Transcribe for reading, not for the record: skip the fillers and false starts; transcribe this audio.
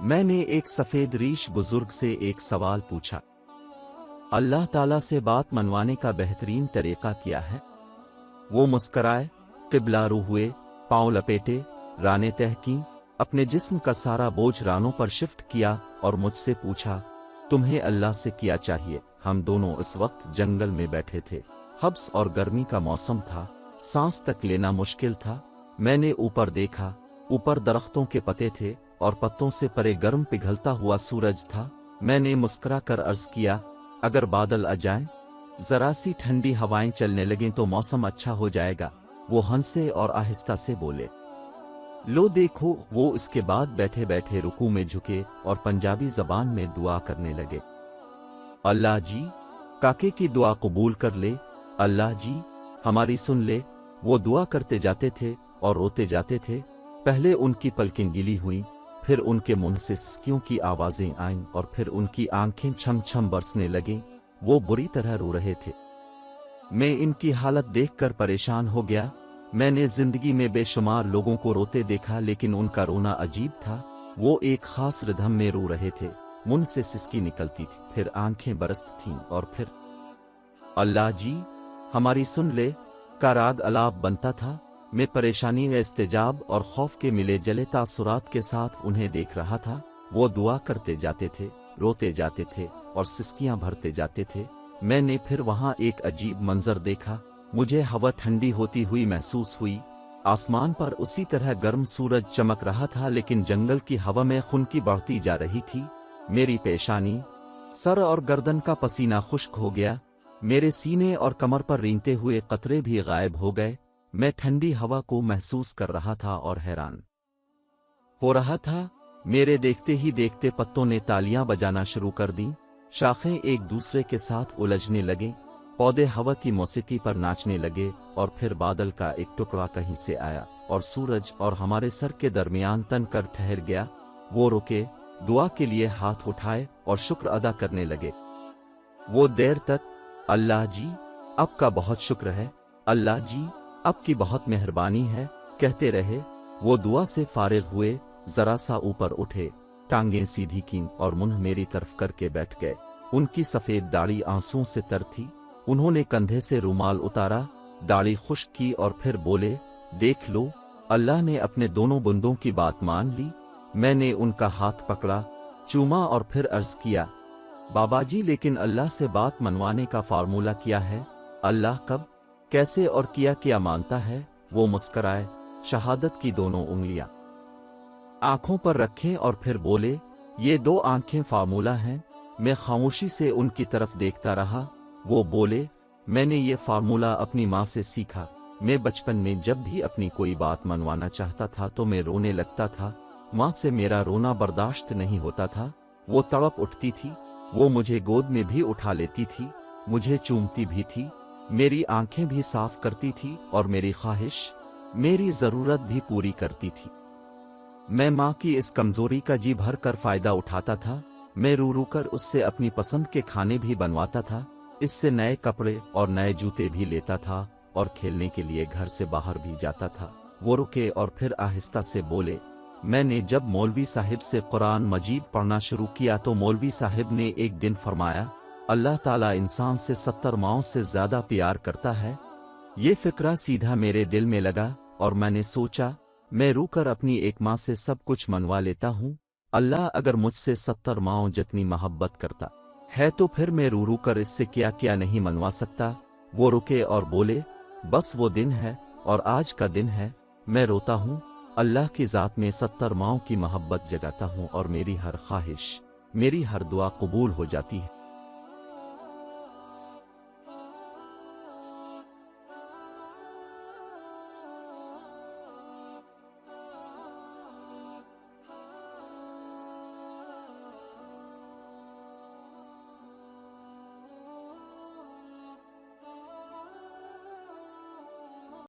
میں نے ایک سفید ریش بزرگ سے ایک سوال پوچھا، اللہ تعالیٰ سے بات منوانے کا بہترین طریقہ کیا ہے؟ وہ مسکرائے، قبلہ رو ہوئے، پاؤں لپیٹے، رانے تہہ کیں، اپنے جسم کا سارا بوجھ رانوں پر شفٹ کیا اور مجھ سے پوچھا، تمہیں اللہ سے کیا چاہیے؟ ہم دونوں اس وقت جنگل میں بیٹھے تھے، حبس اور گرمی کا موسم تھا، سانس تک لینا مشکل تھا۔ میں نے اوپر دیکھا، اوپر درختوں کے پتے تھے اور پتوں سے پرے گرم پگھلتا ہوا سورج تھا۔ میں نے مسکرا کر عرض کیا، اگر بادل آ جائیں، ذرا سی ٹھنڈی ہوائیں چلنے لگیں تو موسم اچھا ہو جائے گا۔ وہ ہنسے اور آہستہ سے بولے، لو دیکھو۔ وہ اس کے بعد بیٹھے بیٹھے رکوع میں جھکے اور پنجابی زبان میں دعا کرنے لگے، اللہ جی کاکے کی دعا قبول کر لے، اللہ جی ہماری سن لے۔ وہ دعا کرتے جاتے تھے اور روتے جاتے تھے۔ پہلے ان کی پلکیں گیلی ہوئیں، پھر ان کے منہ سے سسکیوں کی آوازیں آئیں اور پھر ان کی آنکھیں چھم چھم برسنے لگیں۔ وہ بری طرح رو رہے تھے۔ میں ان کی حالت دیکھ کر پریشان ہو گیا۔ میں نے زندگی میں بے شمار لوگوں کو روتے دیکھا، لیکن ان کا رونا عجیب تھا۔ وہ ایک خاص ردھم میں رو رہے تھے، منہ سے سسکی نکلتی تھی، پھر آنکھیں برست تھیں اور پھر اللہ جی ہماری سن لے کا راگ الاپ بنتا تھا۔ میں پریشانی و استجاب اور خوف کے ملے جلے تاثرات کے ساتھ انہیں دیکھ رہا تھا۔ وہ دعا کرتے جاتے تھے، روتے جاتے تھے اور سسکیاں بھرتے جاتے تھے۔ میں نے پھر وہاں ایک عجیب منظر دیکھا۔ مجھے ہوا ٹھنڈی ہوتی ہوئی محسوس ہوئی۔ آسمان پر اسی طرح گرم سورج چمک رہا تھا، لیکن جنگل کی ہوا میں خنکی بڑھتی جا رہی تھی۔ میری پیشانی، سر اور گردن کا پسینہ خشک ہو گیا۔ میرے سینے اور کمر پر رینگتے ہوئے قطرے بھی غائب ہو گئے۔ میں ٹھنڈی ہوا کو محسوس کر رہا تھا اور حیران ہو رہا تھا۔ میرے دیکھتے ہی دیکھتے پتوں نے تالیاں بجانا شروع کر دیں، شاخیں ایک دوسرے کے ساتھ الجھنے لگیں، پودے ہوا کی موسیقی پر ناچنے لگے، اور پھر بادل کا ایک ٹکڑا کہیں سے آیا اور سورج اور ہمارے سر کے درمیان تن کر ٹھہر گیا۔ وہ رکے، دعا کے لیے ہاتھ اٹھائے اور شکر ادا کرنے لگے۔ وہ دیر تک اللہ جی آپ کا بہت شکر ہے، اللہ جی آپ کی بہت مہربانی ہے کہتے رہے۔ وہ دعا سے فارغ ہوئے، ذرا سا اوپر اٹھے، ٹانگیں سیدھی کیں اور منہ میری طرف کر کے بیٹھ گئے۔ ان کی سفید داڑھی آنسوؤں سے تر تھی۔ انہوں نے کندھے سے رومال اتارا، داڑھی خشک کی اور پھر بولے، دیکھ لو، اللہ نے اپنے دونوں بندوں کی بات مان لی۔ میں نے ان کا ہاتھ پکڑا، چوما اور پھر عرض کیا، بابا جی لیکن اللہ سے بات منوانے کا فارمولہ کیا ہے؟ اللہ کب، کیسے اور کیا مانتا ہے؟ وہ مسکرائے، شہادت کی دونوں انگلیاں آنکھوں پر رکھیں اور پھر بولے، یہ دو آنکھیں فارمولہ ہیں۔ میں خاموشی سے ان کی طرف دیکھتا رہا۔ وہ بولے، میں نے یہ فارمولہ اپنی ماں سے سیکھا۔ میں بچپن میں جب بھی اپنی کوئی بات منوانا چاہتا تھا تو میں رونے لگتا تھا۔ ماں سے میرا رونا برداشت نہیں ہوتا تھا۔ وہ تڑپ اٹھتی تھی، وہ مجھے گود میں بھی اٹھا لیتی تھی، مجھے چومتی بھی تھی، میری آنکھیں بھی صاف کرتی تھی اور میری خواہش، میری ضرورت بھی پوری کرتی تھی۔ میں ماں کی اس کمزوری کا جی بھر کر فائدہ اٹھاتا تھا۔ میں رو رو کر اس سے اپنی پسند کے کھانے بھی بنواتا تھا، اس سے نئے کپڑے اور نئے جوتے بھی لیتا تھا اور کھیلنے کے لیے گھر سے باہر بھی جاتا تھا۔ وہ رکے اور پھر آہستہ سے بولے، میں نے جب مولوی صاحب سے قرآن مجید پڑھنا شروع کیا تو مولوی صاحب نے ایک دن فرمایا، اللہ تعالیٰ انسان سے 70 ماؤں سے زیادہ پیار کرتا ہے۔ یہ فکرہ سیدھا میرے دل میں لگا اور میں نے سوچا، میں رو کر اپنی ایک ماں سے سب کچھ منوا لیتا ہوں، اللہ اگر مجھ سے 70 ماؤں جتنی محبت کرتا ہے تو پھر میں رو رو کر اس سے کیا نہیں منوا سکتا۔ وہ رکے اور بولے، بس وہ دن ہے اور آج کا دن ہے، میں روتا ہوں، اللہ کی ذات میں 70 ماؤں کی محبت جگاتا ہوں اور میری ہر خواہش، میری ہر دعا قبول ہو جاتی ہے۔